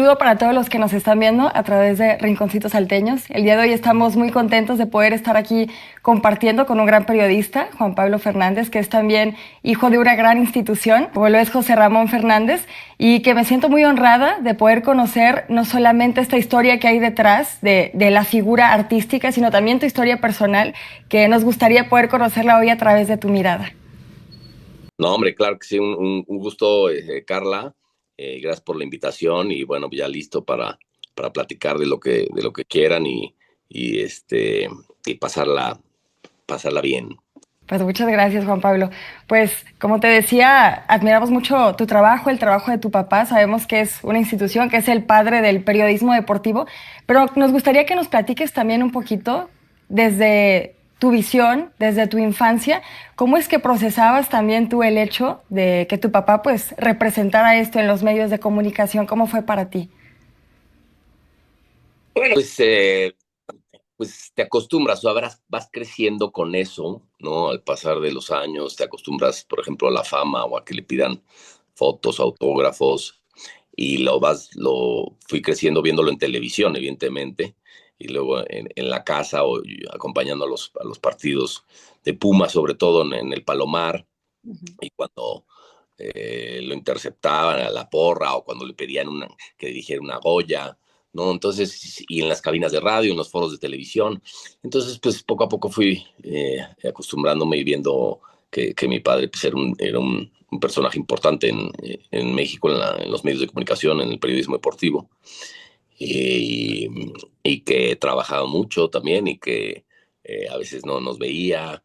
Saludo para todos los que nos están viendo a través de Rinconcitos Salteños. El día de hoy estamos muy contentos de poder estar aquí compartiendo con un gran periodista, Juan Pablo Fernández, que es también hijo de una gran institución, como lo es José Ramón Fernández, y que me siento muy honrada de poder conocer no solamente esta historia que hay detrás de la figura artística, sino también tu historia personal, que nos gustaría poder conocerla hoy a través de tu mirada. No, hombre, claro que sí, un gusto, Carla. Gracias por la invitación y bueno, ya listo para platicar de lo que quieran y pasarla bien. Pues muchas gracias, Juan Pablo. Pues como te decía, admiramos mucho tu trabajo, el trabajo de tu papá. Sabemos que es una institución, que es el padre del periodismo deportivo, pero nos gustaría que nos platiques también un poquito desde tu visión, desde tu infancia, cómo es que procesabas también tú el hecho de que tu papá pues representara esto en los medios de comunicación. ¿Cómo fue para ti? Bueno, pues te acostumbras, o vas creciendo con eso, ¿no? Al pasar de los años, te acostumbras, por ejemplo, a la fama o a que le pidan fotos, autógrafos, y lo fui creciendo viéndolo en televisión, evidentemente, y luego en la casa o y acompañando a los partidos de Puma, sobre todo en el Palomar, y cuando lo interceptaban a la porra o cuando le pedían que dirigiera una Goya, ¿no? Entonces, y en las cabinas de radio, en los foros de televisión. Entonces, pues poco a poco fui acostumbrándome y viendo que mi padre pues, un personaje importante en México, en los medios de comunicación, en el periodismo deportivo, y, y que trabajaba mucho también y que a veces no nos veía,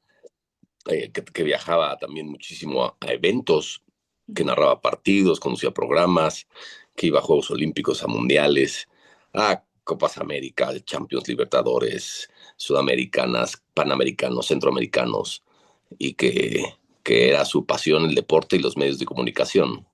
que viajaba también muchísimo a eventos, que narraba partidos, conducía programas, que iba a Juegos Olímpicos, a Mundiales, a Copas América, Champions, Libertadores, Sudamericanas, Panamericanos, Centroamericanos, y que era su pasión el deporte y los medios de comunicación.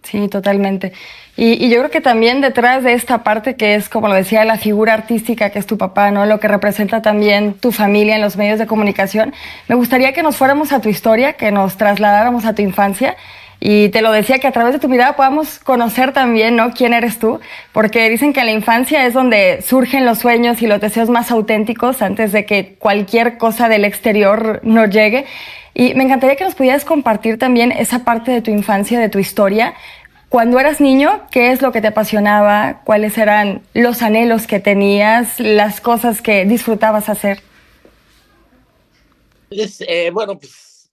Sí, totalmente. Y yo creo que también detrás de esta parte que es, como lo decía, la figura artística que es tu papá, ¿no? Lo que representa también tu familia en los medios de comunicación, me gustaría que nos fuéramos a tu historia, que nos trasladáramos a tu infancia. Y te lo decía, que a través de tu mirada podamos conocer también, ¿no? ¿Quién eres tú? Porque dicen que en la infancia es donde surgen los sueños y los deseos más auténticos antes de que cualquier cosa del exterior nos llegue. Y me encantaría que nos pudieras compartir también esa parte de tu infancia, de tu historia. Cuando eras niño, ¿qué es lo que te apasionaba? ¿Cuáles eran los anhelos que tenías? ¿Las cosas que disfrutabas hacer? Bueno, pues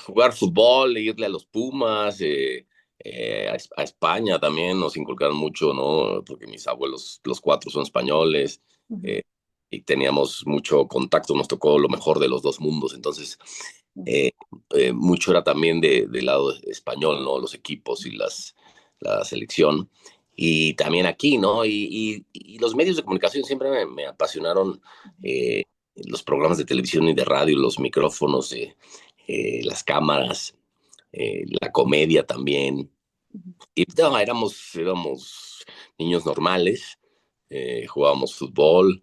jugar fútbol, irle a los Pumas, a España también nos inculcaron mucho, ¿no? Porque mis abuelos, los cuatro son españoles, eh, y teníamos mucho contacto, nos tocó lo mejor de los dos mundos, entonces eh, mucho era también del lado español, ¿no? Los equipos y la selección. Y también aquí, ¿no? Y los medios de comunicación siempre me apasionaron, los programas de televisión y de radio, los micrófonos, las cámaras, la comedia también. Y no, éramos niños normales, jugábamos fútbol,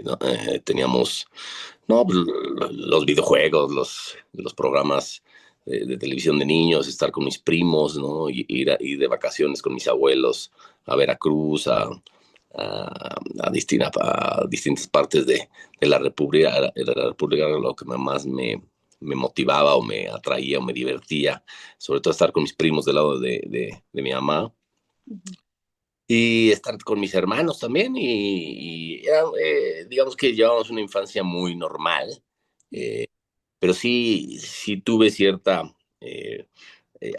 no, teníamos no, pues, los videojuegos, los programas de televisión de niños, estar con mis primos, ¿no? Ir de vacaciones con mis abuelos a Veracruz, a distintas partes de la República, lo que más me motivaba o me atraía o me divertía, sobre todo estar con mis primos del lado de mi mamá y estar con mis hermanos también digamos que llevamos una infancia muy normal, eh, pero sí tuve cierta eh,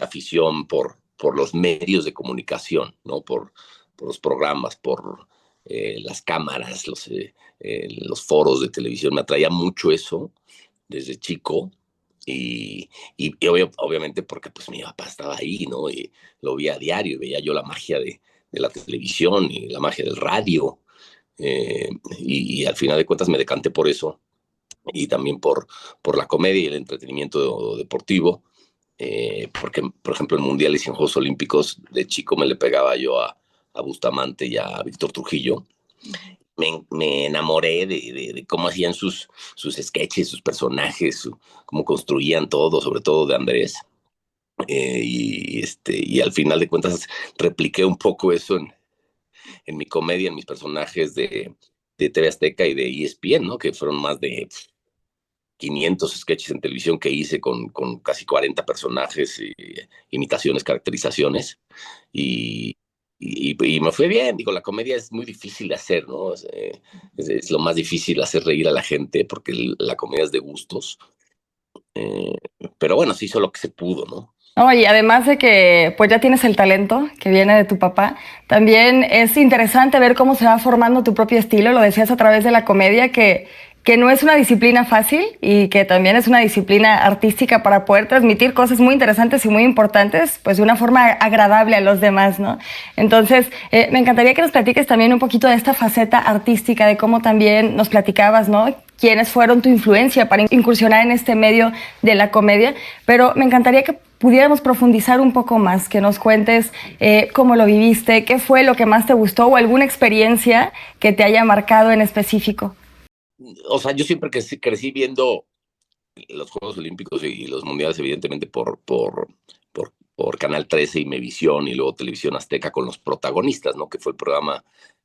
afición por los medios de comunicación, ¿no? Por los programas, por las cámaras, los foros de televisión. Me atraía mucho eso desde chico obviamente porque pues mi papá estaba ahí, ¿no? Y lo veía a diario y veía yo la magia de la televisión y la magia del radio. Y al final de cuentas me decanté por eso y también por la comedia y el entretenimiento deportivo, porque, por ejemplo, en mundiales y en Juegos Olímpicos, de chico me le pegaba yo a Bustamante y a Víctor Trujillo. Me enamoré de cómo hacían sus sketches, sus personajes, cómo construían todo, sobre todo de Andrés. y al final de cuentas repliqué un poco eso en mi comedia, en mis personajes de TV Azteca y de ESPN, ¿no? Que fueron más de 500 sketches en televisión que hice con casi 40 personajes, imitaciones, caracterizaciones, y, y me fue bien. Digo, la comedia es muy difícil de hacer, ¿no? Es lo más difícil hacer reír a la gente porque la comedia es de gustos, eh, pero bueno, se hizo lo que se pudo, ¿no? No, y además de que pues ya tienes el talento que viene de tu papá, también es interesante ver cómo se va formando tu propio estilo, lo decías a través de la comedia, que no es una disciplina fácil y que también es una disciplina artística para poder transmitir cosas muy interesantes y muy importantes, pues de una forma agradable a los demás, ¿no? Entonces, me encantaría que nos platiques también un poquito de esta faceta artística, de cómo también nos platicabas, ¿no? Quiénes fueron tu influencia para incursionar en este medio de la comedia, pero me encantaría que pudiéramos profundizar un poco más, que nos cuentes cómo lo viviste, qué fue lo que más te gustó o alguna experiencia que te haya marcado en específico. O sea, yo siempre crecí viendo los Juegos Olímpicos y los Mundiales, evidentemente, por Canal 13 y Mevisión y luego Televisión Azteca con los protagonistas, ¿no? Que fue el programa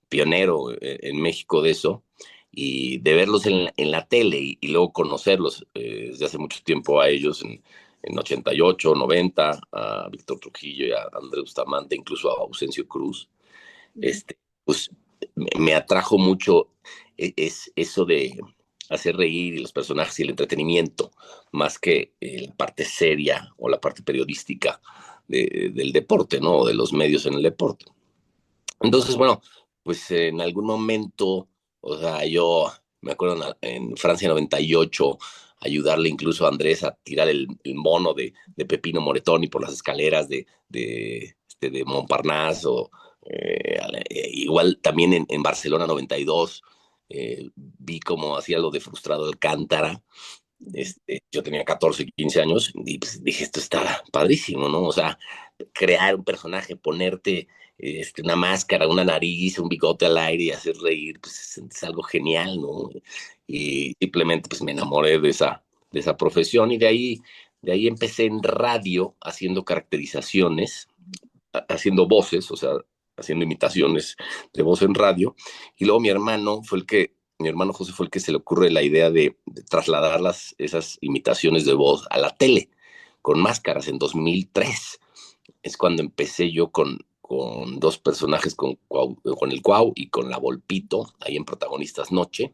pionero en México de eso, y de verlos en la tele y luego conocerlos desde hace mucho tiempo a ellos en 88, 90, a Víctor Trujillo y a Andrés Bustamante, incluso a Ausencio Cruz, pues me atrajo mucho es eso de hacer reír y los personajes y el entretenimiento, más que la parte seria o la parte periodística del deporte, ¿no? O de los medios en el deporte. Entonces, bueno, pues en algún momento, o sea, yo me acuerdo en Francia 98, ayudarle incluso a Andrés a tirar el mono de Pepino Moretoni por las escaleras de Montparnasse, o igual también en Barcelona 92, vi cómo hacía lo de Frustrado Alcántara. Yo tenía 14, 15 años y pues dije, esto está padrísimo, ¿no? O sea, crear un personaje, ponerte una máscara, una nariz, un bigote al aire y hacer reír, pues es algo genial, ¿no? Y simplemente pues me enamoré de esa profesión, y de ahí empecé en radio haciendo caracterizaciones, haciendo voces, o sea, haciendo imitaciones de voz en radio. Y luego mi hermano José fue el que se le ocurre la idea de trasladar esas imitaciones de voz a la tele con máscaras en 2003. Es cuando empecé yo con dos personajes, con el Cuau y con la Volpito, ahí en Protagonistas Noche,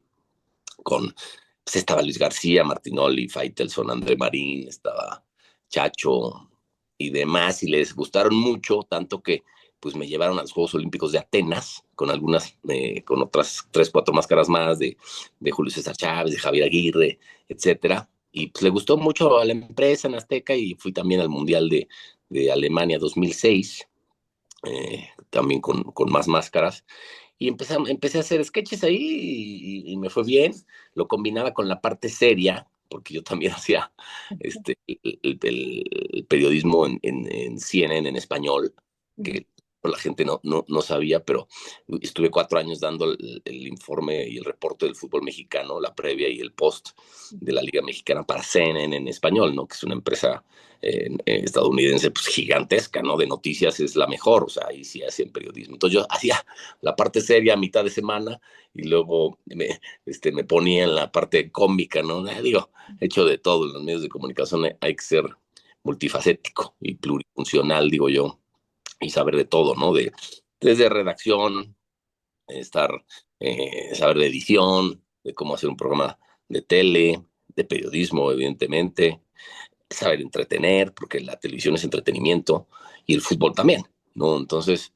pues estaba Luis García, Martinoli, Faitelson, André Marín, estaba Chacho y demás, y les gustaron mucho, tanto que pues me llevaron a los Juegos Olímpicos de Atenas, con otras 3, 4 máscaras más de Julio César Chávez, de Javier Aguirre, etcétera. Y pues le gustó mucho a la empresa en Azteca, y fui también al Mundial de Alemania 2006, también con más máscaras. Y empecé a hacer sketches ahí y me fue bien. Lo combinaba con la parte seria, porque yo también hacía el periodismo en CNN en español, que la gente no sabía, pero estuve 4 años dando el informe y el reporte del fútbol mexicano, la previa y el post de la Liga Mexicana para CNN en español, ¿no? Que es una empresa estadounidense pues gigantesca, ¿no? De noticias, es la mejor, o sea, ahí sí hacen periodismo. Entonces yo hacía la parte seria a mitad de semana y luego me ponía en la parte cómica, ¿no? Digo, hecho de todo en los medios de comunicación, hay que ser multifacético y plurifuncional, digo yo, y saber de todo, ¿no? Desde redacción, saber de edición, de cómo hacer un programa de tele, de periodismo, evidentemente, saber entretener, porque la televisión es entretenimiento, y el fútbol también, ¿no? Entonces,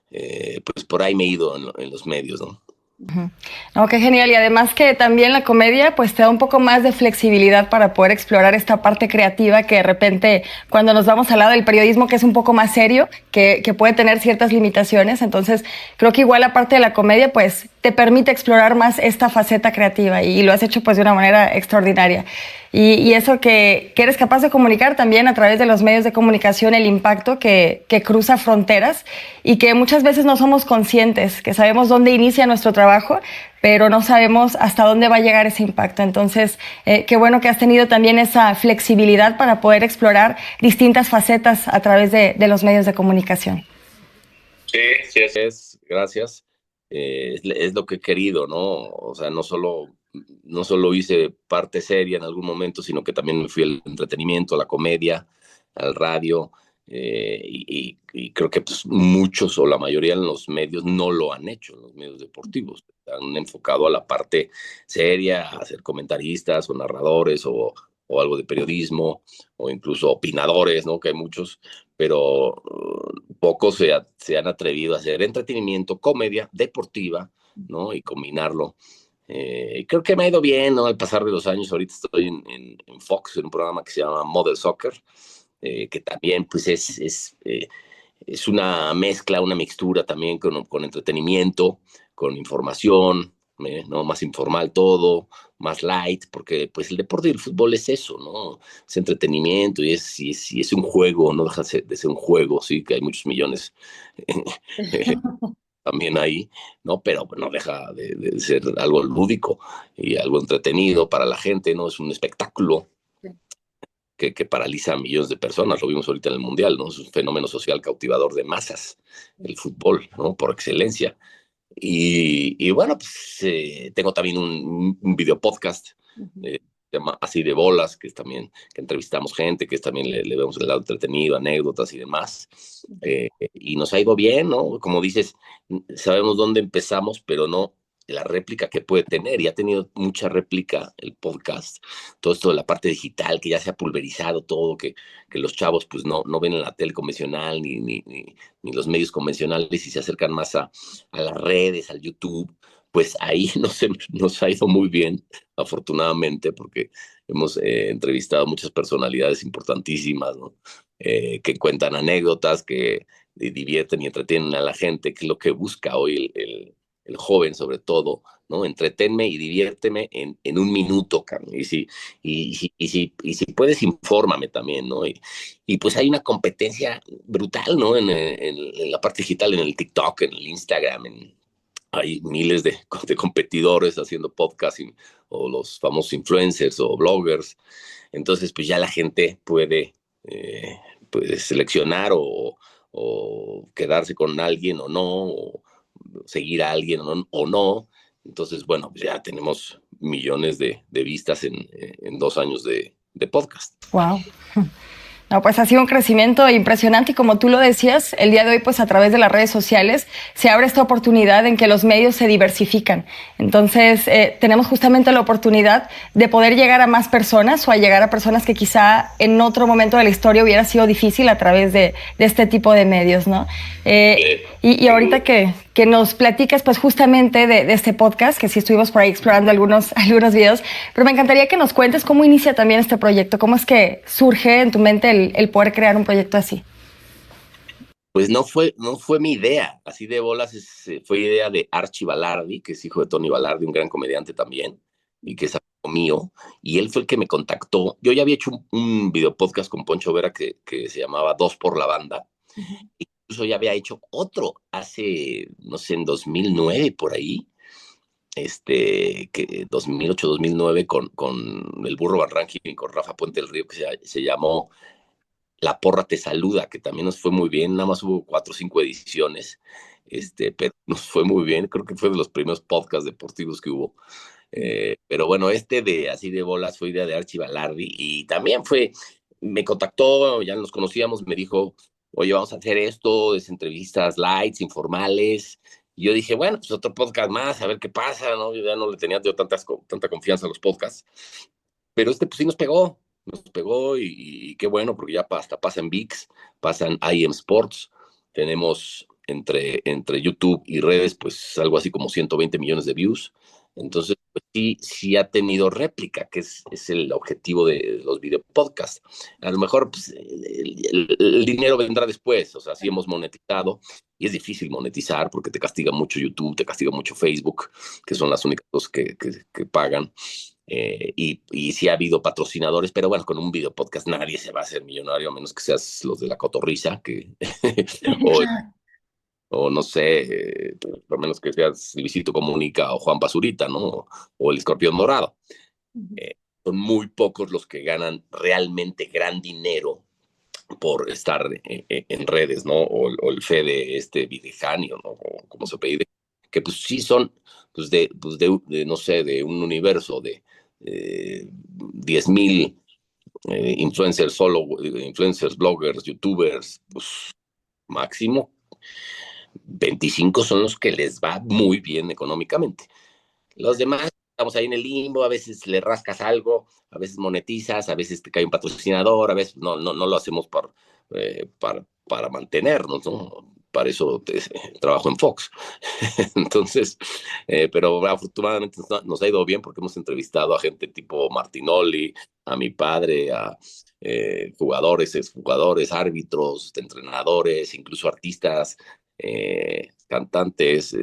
pues por ahí me he ido en los medios, ¿no? No, qué genial. Y además que también la comedia pues te da un poco más de flexibilidad para poder explorar esta parte creativa que de repente cuando nos vamos al lado del periodismo, que es un poco más serio, que puede tener ciertas limitaciones. Entonces creo que igual la parte de la comedia pues te permite explorar más esta faceta creativa y lo has hecho pues de una manera extraordinaria. Y eso que eres capaz de comunicar también a través de los medios de comunicación, el impacto que cruza fronteras y que muchas veces no somos conscientes, que sabemos dónde inicia nuestro trabajo, pero no sabemos hasta dónde va a llegar ese impacto. Entonces, qué bueno que has tenido también esa flexibilidad para poder explorar distintas facetas a través de los medios de comunicación. Sí, sí gracias. Es lo que he querido, ¿no? O sea, no solo hice parte seria en algún momento, sino que también me fui al entretenimiento, a la comedia, al radio, y creo que pues, muchos o la mayoría en los medios no lo han hecho, en los medios deportivos. Han enfocado a la parte seria, a ser comentaristas o narradores o algo de periodismo, o incluso opinadores, ¿no? Que hay muchos, pero pocos se han atrevido a hacer entretenimiento, comedia, deportiva, ¿no? Y combinarlo. Creo que me ha ido bien, ¿no? Al pasar de los años, ahorita estoy en Fox, en un programa que se llama Model Soccer, que también pues es una mezcla, una mixtura también con entretenimiento, con información, ¿no? Más informal todo, más light, porque pues el deporte y el fútbol es eso, ¿no? Es entretenimiento y es un juego, no deja de ser un juego, sí, que hay muchos millones también ahí, ¿no? Pero no deja de ser algo lúdico y algo entretenido para la gente, ¿no? Es un espectáculo que paraliza a millones de personas, lo vimos ahorita en el Mundial, ¿no? Es un fenómeno social cautivador de masas, el fútbol, ¿no? Por excelencia. Y bueno, pues tengo también un video podcast, se llama Así de Bolas, que es también, que entrevistamos gente, que es también le vemos el lado entretenido, anécdotas y demás. Y nos ha ido bien, ¿no? Como dices, sabemos dónde empezamos, pero no la réplica que puede tener, y ha tenido mucha réplica el podcast, todo esto de la parte digital, que ya se ha pulverizado todo, que los chavos pues no ven en la tele convencional ni los medios convencionales y se acercan más a las redes, al YouTube, pues ahí nos ha ido muy bien, afortunadamente, porque hemos entrevistado muchas personalidades importantísimas, ¿no? Que cuentan anécdotas, que divierten y entretienen a la gente, que es lo que busca hoy el joven sobre todo, ¿no? Entretenme y diviérteme en un minuto, Carmen. Y si puedes, infórmame también, ¿no? Y pues hay una competencia brutal, ¿no? En la parte digital, en el TikTok, en el Instagram, hay miles de competidores haciendo podcasting, o los famosos influencers o bloggers. Entonces, pues ya la gente puede seleccionar o quedarse con alguien o no, o seguir a alguien o no. Entonces, bueno, pues ya tenemos millones de vistas en 2 años de podcast. Wow. No, pues ha sido un crecimiento impresionante y como tú lo decías, el día de hoy pues a través de las redes sociales se abre esta oportunidad en que los medios se diversifican. Entonces tenemos justamente la oportunidad de poder llegar a más personas o a llegar a personas que quizá en otro momento de la historia hubiera sido difícil a través de este tipo de medios, ¿no? Y ahorita que nos platicas pues justamente de este podcast, que sí estuvimos por ahí explorando algunos videos, pero me encantaría que nos cuentes cómo inicia también este proyecto, cómo es que surge en tu mente el poder crear un proyecto así. Pues no fue mi idea, Así de Bolas fue idea de Archie Balardi, que es hijo de Tony Balardi, un gran comediante también, y que es amigo mío, y él fue el que me contactó. Yo ya había hecho un video podcast con Poncho Vera que se llamaba Dos por la Banda, incluso ya había hecho otro hace, no sé, en 2009 por ahí, que 2008-2009 con el Burro Barranqui y con Rafa Puente del Río, que se llamó La Porra Te Saluda, que también nos fue muy bien, nada más hubo 4 o 5 ediciones, pero nos fue muy bien, creo que fue de los primeros podcasts deportivos que hubo. Pero bueno, de Así de Bolas fue idea de Archie Balardi, y también me contactó, ya nos conocíamos, me dijo, oye, vamos a hacer esto, es entrevistas lights, informales. Y yo dije, bueno, pues otro podcast más, a ver qué pasa, ¿no? Yo ya no le tenía yo tanta confianza a los podcasts, pero pues sí nos pegó y qué bueno, porque ya hasta pasa en ViX, pasan IM Sports, tenemos entre YouTube y redes, pues algo así como 120 millones de views. Entonces, pues, sí ha tenido réplica, que es el objetivo de los videopodcasts. A lo mejor pues, el dinero vendrá después, o sea, sí hemos monetizado y es difícil monetizar porque te castiga mucho YouTube, te castiga mucho Facebook, que son las únicas dos que pagan. Y sí ha habido patrocinadores, pero bueno, con un video podcast nadie se va a hacer millonario a menos que seas los de la cotorriza, o, o no sé, por lo menos que seas Luisito Comunica o Juan Pazurita, ¿no? O el Escorpión Dorado. Eh, Son muy pocos los que ganan realmente gran dinero por estar en redes, ¿no? O el Fede, Videjanio, ¿no? O como se pide, que pues sí son, no sé, de un universo de 10,000 influencers, solo influencers, bloggers, youtubers, pues máximo 25 son los que les va muy bien económicamente. Los demás estamos ahí en el limbo, a veces le rascas algo, a veces monetizas, a veces te cae un patrocinador, a veces no lo hacemos para mantenernos, ¿no? Para eso trabajo en Fox. Entonces, pero afortunadamente nos ha ido bien porque hemos entrevistado a gente tipo Martinoli, a mi padre, a jugadores, exjugadores, árbitros, entrenadores, incluso artistas, cantantes,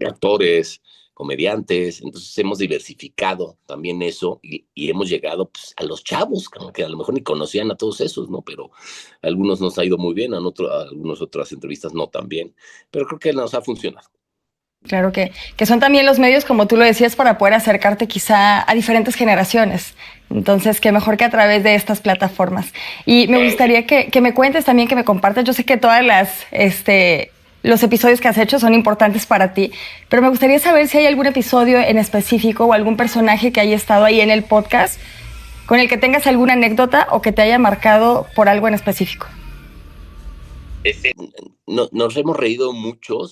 actores, comediantes. Entonces hemos diversificado también eso y hemos llegado pues, a los chavos, que a lo mejor ni conocían a todos esos, ¿no? Pero a algunos nos ha ido muy bien, a algunas otras entrevistas no tan bien, pero creo que nos ha funcionado. Claro que son también los medios, como tú lo decías, para poder acercarte quizá a diferentes generaciones. Entonces, qué mejor que a través de estas plataformas. Y me gustaría que me cuentes también, que me compartas. Yo sé que todas los episodios que has hecho son importantes para ti, pero me gustaría saber si hay algún episodio en específico o algún personaje que haya estado ahí en el podcast con el que tengas alguna anécdota o que te haya marcado por algo en específico. Este, nos hemos reído mucho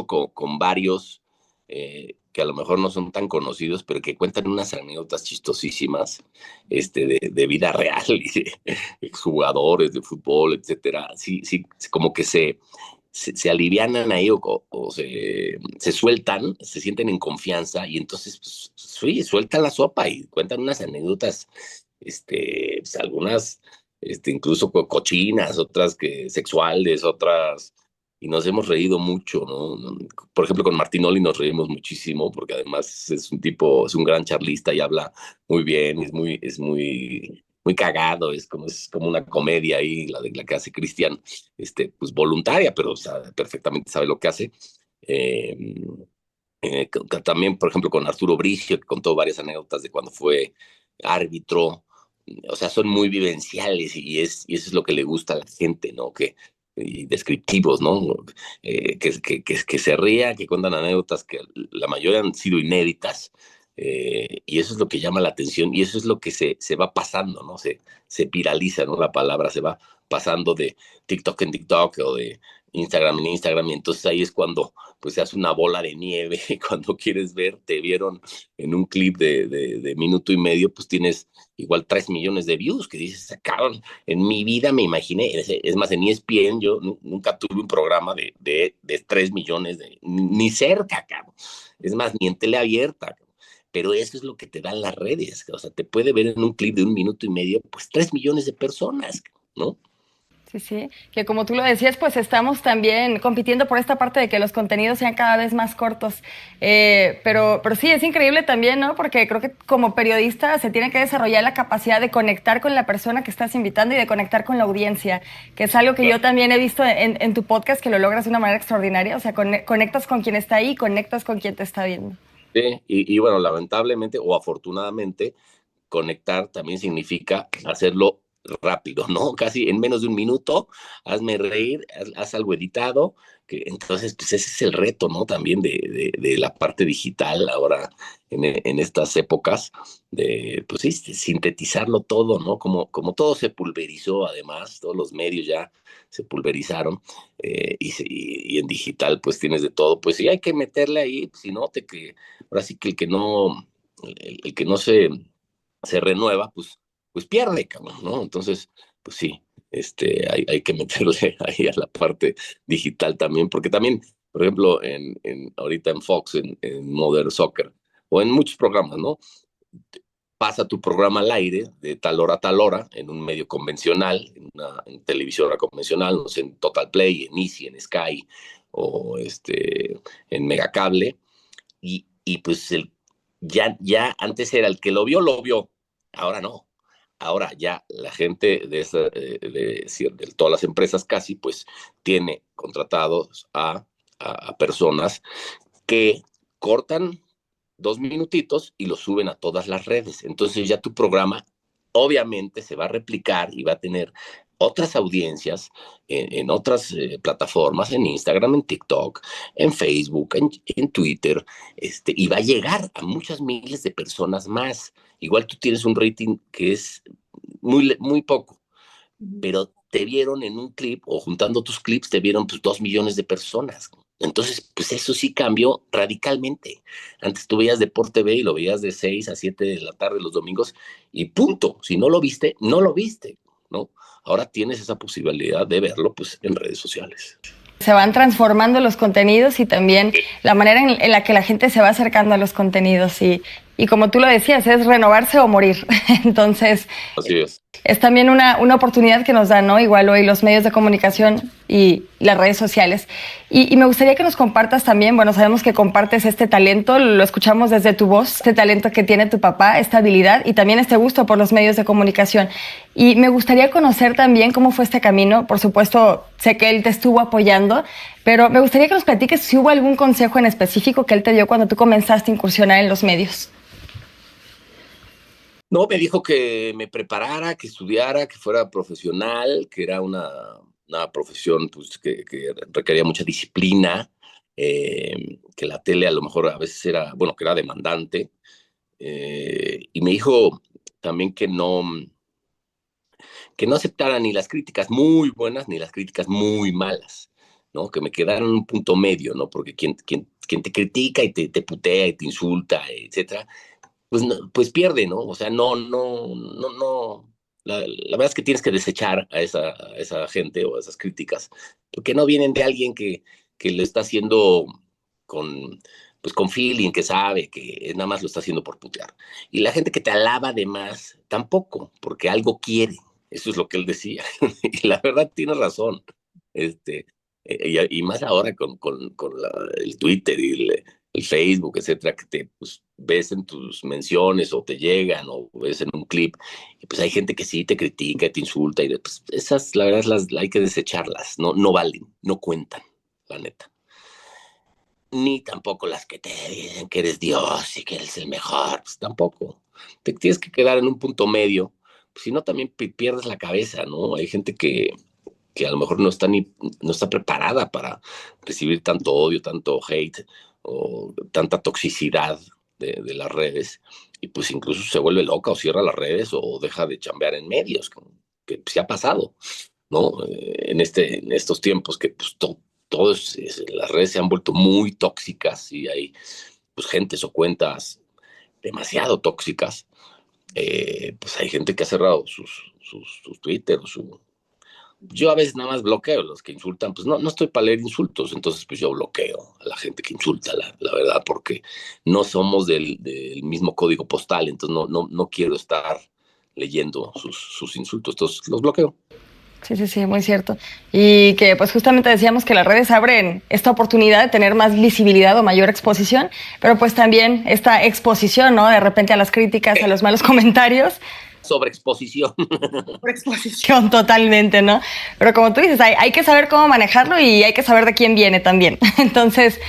con varios que a lo mejor no son tan conocidos, pero que cuentan unas anécdotas chistosísimas de vida real y de exjugadores de fútbol, etcétera. Sí, sí, como que se alivianan ahí o se sueltan, se sienten en confianza y entonces, pues, sí, sueltan la sopa y cuentan unas anécdotas, pues, algunas incluso cochinas, otras que sexuales, otras, y nos hemos reído mucho, ¿no? Por ejemplo, con Martinoli nos reímos muchísimo, porque además es un gran charlista y habla muy bien, muy cagado, es como una comedia ahí, la que hace Cristian, pues voluntaria, pero o sea, perfectamente sabe lo que hace. Eh, También, por ejemplo, con Arturo Bricio, que contó varias anécdotas de cuando fue árbitro. O sea, son muy vivenciales y eso es lo que le gusta a la gente, ¿no? Y descriptivos, ¿no? Que se ría, que cuentan anécdotas que la mayoría han sido inéditas. Y eso es lo que llama la atención y eso es lo que se va pasando, ¿no? Se viraliza, ¿no? La palabra se va pasando de TikTok en TikTok o de Instagram en Instagram y entonces ahí es cuando pues se hace una bola de nieve y cuando quieres ver, te vieron en un clip de minuto y medio, pues tienes igual 3 millones de views, que dices, sacaron, en mi vida me imaginé, es más, en ESPN yo nunca tuve un programa de 3 millones, ni cerca, cabrón. Es más, ni en tele abierta, cabrón. Pero eso es lo que te dan las redes, o sea, te puede ver en un clip de un minuto y medio, pues 3 millones de personas, ¿no? Sí, sí, que como tú lo decías, pues estamos también compitiendo por esta parte de que los contenidos sean cada vez más cortos. Pero sí, es increíble también, ¿no? Porque creo que como periodista se tiene que desarrollar la capacidad de conectar con la persona que estás invitando y de conectar con la audiencia, que es algo que yo también he visto en tu podcast, que lo logras de una manera extraordinaria. O sea, conectas con quien está ahí, conectas con quien te está viendo. Sí, y bueno, lamentablemente o afortunadamente, conectar también significa hacerlo rápido, ¿no? Casi en menos de un minuto, hazme reír, haz algo editado, que entonces pues ese es el reto, ¿no? También de la parte digital ahora en estas épocas, de pues sí, sintetizarlo todo, ¿no? Como todo se pulverizó además, todos los medios ya se pulverizaron y en digital pues tienes de todo, pues sí hay que meterle ahí, si no, ahora sí que el que no se renueva, pues pierde, cabrón, ¿no? Entonces, pues sí, hay que meterle ahí a la parte digital también, porque también por ejemplo, ahorita en Fox, en Modern Soccer, o en muchos programas, ¿no? Pasa tu programa al aire de tal hora a tal hora en un medio convencional, en televisora convencional, no sé, en Total Play, en Easy, en Sky o en Megacable. Y pues ya antes era el que lo vio, ahora no. Ahora ya la gente de todas las empresas casi, pues tiene contratados a personas que cortan 2 minutitos y lo suben a todas las redes. Entonces ya tu programa obviamente se va a replicar y va a tener otras audiencias en otras plataformas, en Instagram, en TikTok, en Facebook, en Twitter, y va a llegar a muchas miles de personas más. Igual tú tienes un rating que es muy poco, pero te vieron en un clip o juntando tus clips, te vieron pues 2 millones de personas. Entonces, pues eso sí cambió radicalmente. Antes tú veías Deporte B y lo veías de 6 a 7 de la tarde los domingos y punto. Si no lo viste, no lo viste, ¿no? Ahora tienes esa posibilidad de verlo pues en redes sociales. Se van transformando los contenidos y también la manera en la que la gente se va acercando a los contenidos y como tú lo decías, es renovarse o morir. Entonces, así es también una oportunidad que nos dan, ¿no? Igual hoy los medios de comunicación y las redes sociales. Y me gustaría que nos compartas también, bueno, sabemos que compartes este talento, lo escuchamos desde tu voz, este talento que tiene tu papá, esta habilidad y también este gusto por los medios de comunicación. Y me gustaría conocer también cómo fue este camino. Por supuesto, sé que él te estuvo apoyando, pero me gustaría que nos platiques si hubo algún consejo en específico que él te dio cuando tú comenzaste a incursionar en los medios. No, me dijo que me preparara, que estudiara, que fuera profesional, que era una profesión pues, que requería mucha disciplina, que la tele a lo mejor a veces era, bueno, que era demandante. Y me dijo también que no aceptara ni las críticas muy buenas ni las críticas muy malas, ¿no? Que me quedara en un punto medio, ¿no? Porque quien te critica y te putea y te insulta, etcétera, pues, no, pues pierde, ¿no? O sea, no. La verdad es que tienes que desechar a esa gente o a esas críticas, porque no vienen de alguien que lo está haciendo con, pues con feeling, que sabe que nada más lo está haciendo por putear. Y la gente que te alaba además, tampoco, porque algo quiere. Eso es lo que él decía. Y la verdad tiene razón. Este, y más ahora con el Twitter y el Facebook, etcétera, que te pues, ves en tus menciones o te llegan o ves en un clip, y pues hay gente que sí te critica, te insulta, y pues, esas, la verdad, hay que desecharlas, no valen, no cuentan, la neta. Ni tampoco las que te dicen que eres Dios y que eres el mejor, pues tampoco. Te tienes que quedar en un punto medio, pues, si no también pierdes la cabeza, ¿no? Hay gente que a lo mejor no está preparada para recibir tanto odio, tanto hate o tanta toxicidad de las redes, y pues incluso se vuelve loca o cierra las redes o deja de chambear en medios, que se ha pasado, ¿no? En estos tiempos que pues las redes se han vuelto muy tóxicas y hay pues gentes o cuentas demasiado tóxicas, pues hay gente que ha cerrado sus Twitter o yo a veces nada más bloqueo los que insultan, pues no estoy para leer insultos, entonces pues yo bloqueo a la gente que insulta, la verdad, porque no somos del mismo código postal, entonces no quiero estar leyendo sus insultos, entonces los bloqueo. Sí, sí, sí, muy cierto. Y que pues justamente decíamos que las redes abren esta oportunidad de tener más visibilidad o mayor exposición, pero pues también esta exposición, ¿no? De repente a las críticas, a los malos comentarios. Sobreexposición. Sobreexposición totalmente, ¿no? Pero como tú dices, hay que saber cómo manejarlo y hay que saber de quién viene también. Entonces,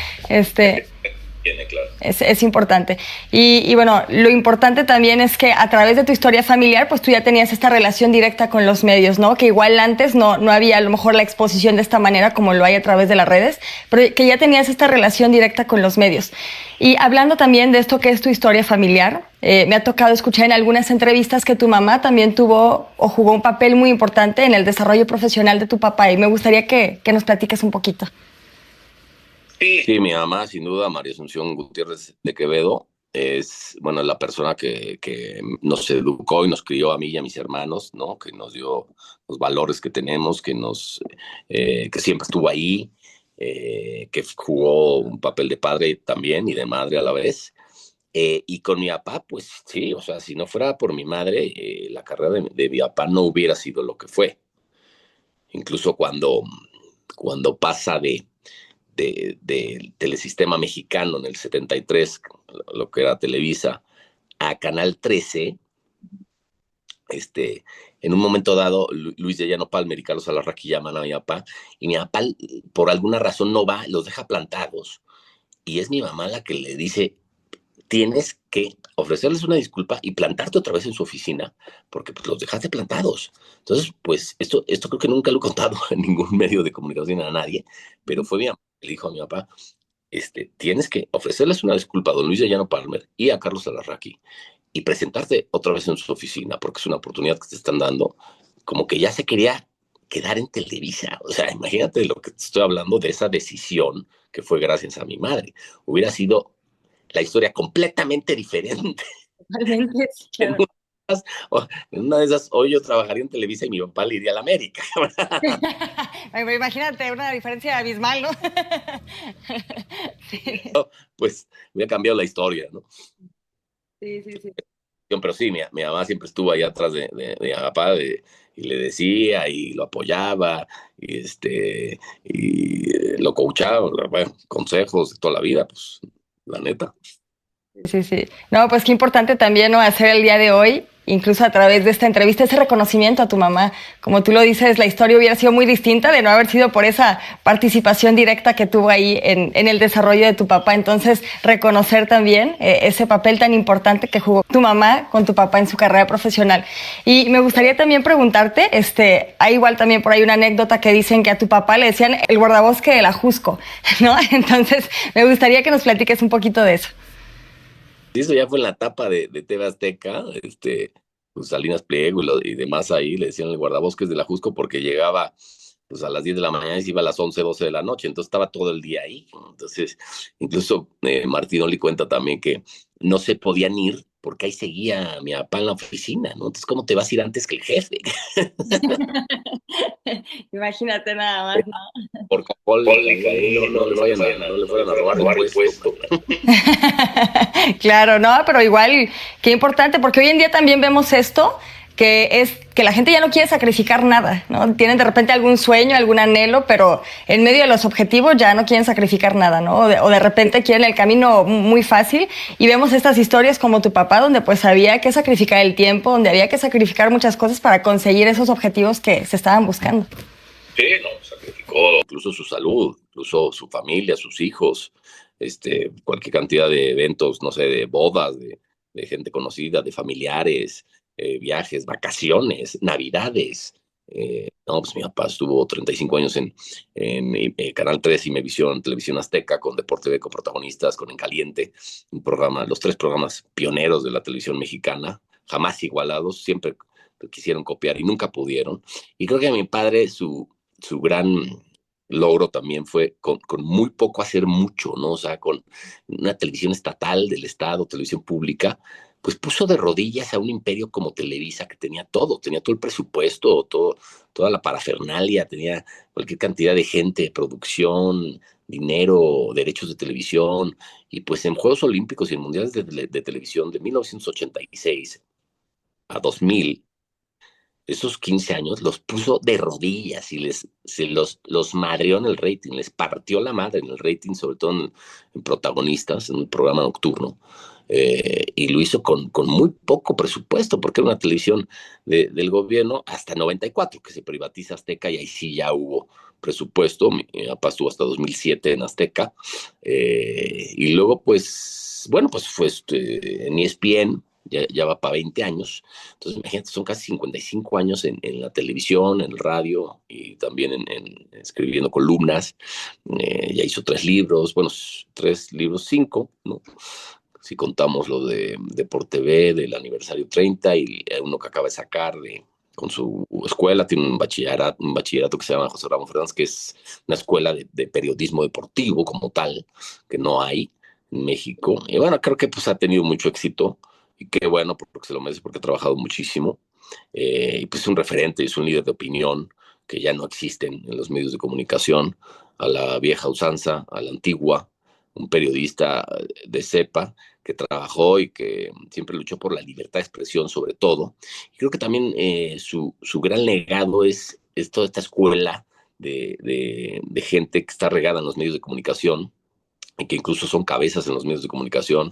Viene, claro. Es importante. Y bueno, lo importante también es que a través de tu historia familiar, pues tú ya tenías esta relación directa con los medios, ¿no? Que igual antes no había a lo mejor la exposición de esta manera como lo hay a través de las redes, pero que ya tenías esta relación directa con los medios. Y hablando también de esto que es tu historia familiar, me ha tocado escuchar en algunas entrevistas que tu mamá también tuvo o jugó un papel muy importante en el desarrollo profesional de tu papá y me gustaría que nos platiques un poquito. Sí, mi mamá, sin duda, María Asunción Gutiérrez de Quevedo, es, bueno, la persona que nos educó y nos crió a mí y a mis hermanos, ¿no? Que nos dio los valores que tenemos, que siempre estuvo ahí que jugó un papel de padre también y de madre a la vez. Y con mi papá, pues sí, o sea, si no fuera por mi madre, la carrera de mi papá no hubiera sido lo que fue. Incluso cuando pasa de Telesistema Mexicano en el 73, lo que era Televisa, a Canal 13, este, en un momento dado, Luis de Llano Palmer y Carlos Alarraqui llaman a mi papá, y mi papá, por alguna razón, no va, los deja plantados, y es mi mamá la que le dice, tienes que ofrecerles una disculpa y plantarte otra vez en su oficina, porque pues, los dejaste plantados. Entonces, pues esto creo que nunca lo he contado en ningún medio de comunicación a nadie, pero fue mi mamá que le dijo a mi papá, tienes que ofrecerles una disculpa a don Luis de Llano Palmer y a Carlos Alarraqui y presentarte otra vez en su oficina, porque es una oportunidad que te están dando, como que ya se quería quedar en Televisa. O sea, imagínate de lo que te estoy hablando, de esa decisión que fue gracias a mi madre. Hubiera sido la historia completamente diferente. Totalmente, En claro. una de esas, hoy yo trabajaría en Televisa y mi papá le iría a la América. Imagínate una diferencia abismal, ¿no? Sí, Pues hubiera cambiado la historia, ¿no? sí, sí, sí. Pero sí, mi mamá siempre estuvo ahí atrás de mi papá y le decía y lo apoyaba y lo coachaba, bueno, consejos de toda la vida, pues la neta. Sí, sí. No, pues qué importante también, ¿no? Hacer el día de hoy, incluso a través de esta entrevista, ese reconocimiento a tu mamá. Como tú lo dices, la historia hubiera sido muy distinta de no haber sido por esa participación directa que tuvo ahí en el desarrollo de tu papá. Entonces, reconocer también ese papel tan importante que jugó tu mamá con tu papá en su carrera profesional. Y me gustaría también preguntarte, hay igual también por ahí una anécdota que dicen que a tu papá le decían el guardabosque del Ajusco, ¿no? Entonces, me gustaría que nos platiques un poquito de eso. Y eso ya fue en la etapa de TV Azteca, pues Salinas Pliego y demás ahí, le decían el guardabosques de la Jusco porque llegaba pues a las 10 de la mañana y se iba a las 11 12 de la noche, entonces estaba todo el día ahí. Entonces, incluso Martín Oli cuenta también que no se podían ir porque ahí seguía mi papá en la oficina, ¿no? Entonces, ¿cómo te vas a ir antes que el jefe? Imagínate nada más, ¿no? Por favor, no le fueran a robar el puesto. Claro, no, pero igual, qué importante, porque hoy en día también vemos esto, que es que la gente ya no quiere sacrificar nada, ¿no? Tienen de repente algún sueño, algún anhelo, pero en medio de los objetivos ya no quieren sacrificar nada, ¿no? O de repente quieren el camino muy fácil y vemos estas historias como tu papá, donde pues había que sacrificar el tiempo, donde había que sacrificar muchas cosas para conseguir esos objetivos que se estaban buscando. Sí, no, sacrificó incluso su salud, incluso su familia, sus hijos, cualquier cantidad de eventos, no sé, de bodas, de gente conocida, de familiares, viajes, vacaciones, navidades. No, pues mi papá estuvo 35 años en Canal 3 y Imevisión, Televisión Azteca, con Deporte TV, con protagonistas, con En Caliente, un programa, los tres programas pioneros de la televisión mexicana, jamás igualados, siempre quisieron copiar y nunca pudieron. Y creo que a mi padre su gran logro también fue con muy poco hacer mucho, ¿no? O sea, con una televisión estatal del Estado, televisión pública, pues puso de rodillas a un imperio como Televisa que tenía todo el presupuesto, toda la parafernalia, tenía cualquier cantidad de gente, producción, dinero, derechos de televisión, y pues en Juegos Olímpicos y en Mundiales de Televisión de 1986 a 2000 esos 15 años los puso de rodillas y los madreó en el rating, les partió la madre en el rating, sobre todo en protagonistas, en un programa nocturno. Y lo hizo con muy poco presupuesto, porque era una televisión del gobierno hasta 94, que se privatiza Azteca y ahí sí ya hubo presupuesto. Mi papá estuvo hasta 2007 en Azteca. Y luego, pues, bueno, pues fue en ESPN, ya va para 20 años. Entonces, imagínate, son casi 55 años en la televisión, en el radio y también escribiendo columnas. Ya hizo 3 libros, bueno, 3 libros, 5, ¿no? Si contamos lo de Deporte TV del aniversario 30 y uno que acaba de sacar con su escuela, tiene un bachillerato que se llama José Ramón Fernández, que es una escuela de periodismo deportivo como tal, que no hay en México. Y bueno, creo que pues ha tenido mucho éxito y qué bueno, porque se lo merece, porque ha trabajado muchísimo. Y pues es un referente, es un líder de opinión que ya no existen en los medios de comunicación. a la vieja usanza, a la antigua, un periodista de cepa que trabajó y que siempre luchó por la libertad de expresión sobre todo. Y creo que también su gran legado es toda esta escuela de gente que está regada en los medios de comunicación y que incluso son cabezas en los medios de comunicación,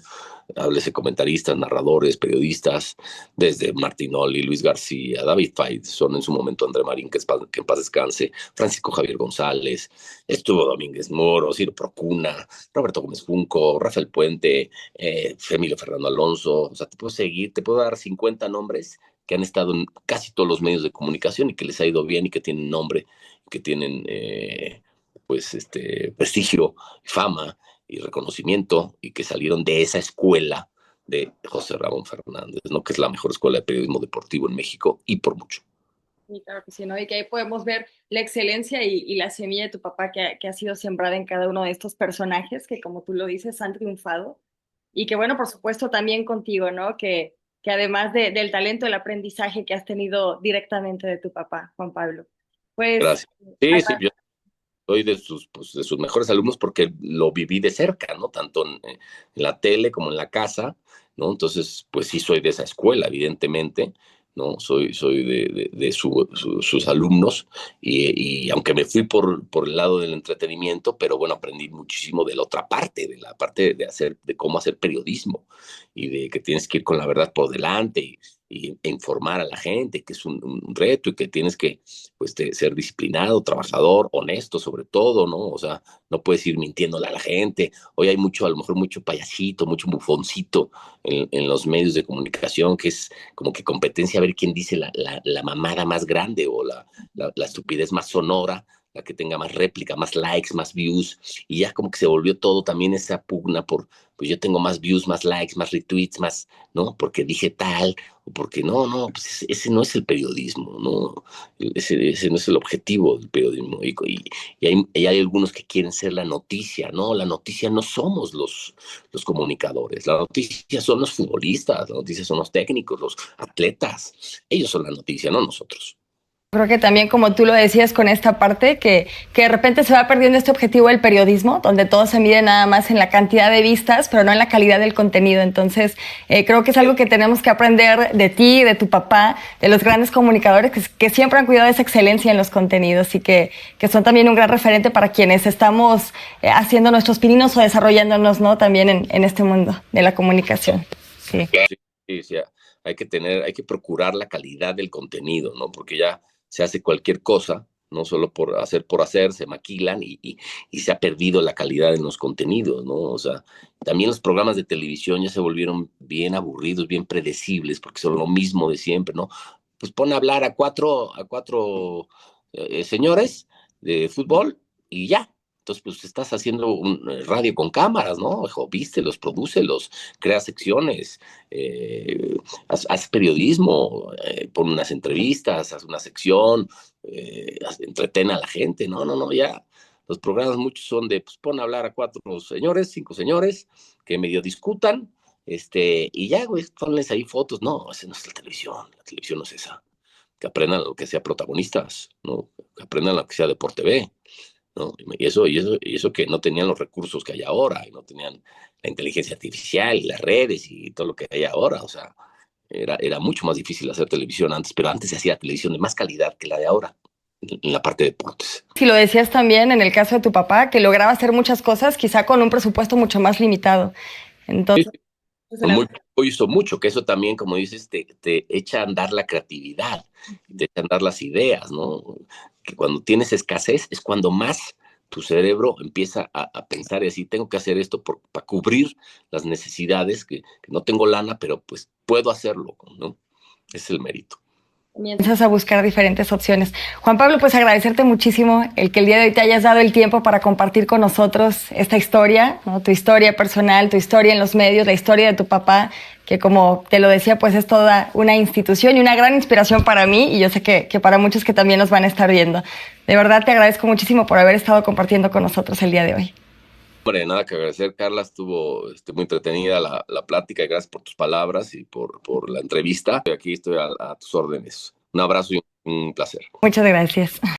háblese comentaristas, narradores, periodistas, desde Martinoli, Luis García, David Faitelson, en su momento André Marín, que en paz descanse, Francisco Javier González, estuvo Domínguez Moro, Ciro Procuna, Roberto Gómez Junco, Rafael Puente, Emilio Fernando Alonso, o sea, te puedo seguir, te puedo dar 50 nombres que han estado en casi todos los medios de comunicación y que les ha ido bien y que tienen nombre, que tienen pues prestigio, fama y reconocimiento y que salieron de esa escuela de José Ramón Fernández, ¿no? Que es la mejor escuela de periodismo deportivo en México y por mucho. Sí, claro que sí, ¿no? Y que ahí podemos ver la excelencia y la semilla de tu papá que ha sido sembrada en cada uno de estos personajes que, como tú lo dices, han triunfado. Y que, bueno, por supuesto, también contigo, ¿no? Que además del talento, el aprendizaje que has tenido directamente de tu papá, Juan Pablo. Pues, Gracias. Sí, sí, yo soy pues, de sus mejores alumnos porque lo viví de cerca, ¿no? Tanto en la tele como en la casa, ¿no? Entonces, pues sí soy de esa escuela, evidentemente, ¿no? Soy de sus alumnos y aunque me fui por el lado del entretenimiento, pero bueno, aprendí muchísimo de la otra parte, de la parte de cómo hacer periodismo y de que tienes que ir con la verdad por delante e informar a la gente, que es un reto y que tienes que pues ser disciplinado, trabajador, honesto sobre todo, ¿no? O sea, no puedes ir mintiéndole a la gente. Hoy hay mucho, a lo mejor mucho payasito, mucho bufoncito en los medios de comunicación, que es como que competencia a ver quién dice la mamada más grande o la estupidez más sonora, la que tenga más réplica, más likes, más views, y ya como que se volvió todo también esa pugna por, pues yo tengo más views, más likes, más retweets, más, ¿no? Porque dije tal, o porque no, pues ese no es el periodismo, ¿no? Ese no es el objetivo del periodismo. Y hay algunos que quieren ser la noticia, ¿no? La noticia no somos los comunicadores, la noticia son los futbolistas, la noticia son los técnicos, los atletas. Ellos son la noticia, no nosotros. creo que también, como tú lo decías con esta parte, que de repente se va perdiendo este objetivo del periodismo, donde todo se mide nada más en la cantidad de vistas, pero no en la calidad del contenido. Entonces, creo que es algo que tenemos que aprender de ti, de tu papá, de los grandes comunicadores que siempre han cuidado de esa excelencia en los contenidos y que son también un gran referente para quienes estamos haciendo nuestros pininos o desarrollándonos, ¿no? También en este mundo de la comunicación. Sí. Sí, sí, hay que procurar la calidad del contenido, ¿no? Porque ya se hace cualquier cosa, no solo por hacer, se maquilan y se ha perdido la calidad en los contenidos, ¿no? O sea, también los programas de televisión ya se volvieron bien aburridos, bien predecibles, porque son lo mismo de siempre, ¿no? Pues pone a hablar a cuatro señores de fútbol y ya. Entonces, pues estás haciendo un radio con cámaras, ¿no? Ojo, vístelos, prodúcelos, crea secciones, haz periodismo, pon unas entrevistas, haz una sección, entretén a la gente. No, ya. Los programas muchos son de, pues pon a hablar a cuatro señores, cinco señores, que medio discutan, y ya, güey, ponles ahí fotos. No, esa no es la televisión no es esa. Que aprendan lo que sea protagonistas, ¿no? Que aprendan lo que sea de por TV. ¿No? Y eso que no tenían los recursos que hay ahora, y no tenían la inteligencia artificial y las redes y todo lo que hay ahora, o sea, era mucho más difícil hacer televisión antes, pero antes se hacía televisión de más calidad que la de ahora, en la parte de deportes. Si lo decías también en el caso de tu papá, que lograba hacer muchas cosas, quizá con un presupuesto mucho más limitado. Sí, Entonces, sí, hizo mucho, que eso también, como dices, te echa a andar la creatividad, te echa a andar las ideas, ¿no? Que cuando tienes escasez es cuando más tu cerebro empieza a pensar y así, tengo que hacer esto para cubrir las necesidades, que no tengo lana, pero pues puedo hacerlo, ¿no? Es el mérito. comienzas a buscar diferentes opciones. Juan Pablo, pues agradecerte muchísimo el que el día de hoy te hayas dado el tiempo para compartir con nosotros esta historia, ¿no? Tu historia personal, tu historia en los medios, la historia de tu papá, que como te lo decía, pues es toda una institución y una gran inspiración para mí y yo sé que para muchos que también nos van a estar viendo. De verdad te agradezco muchísimo por haber estado compartiendo con nosotros el día de hoy. Hombre, nada que agradecer, Carla, estuvo muy entretenida la plática y gracias por tus palabras y por la entrevista. Aquí estoy a tus órdenes. Un abrazo y un placer. Muchas gracias.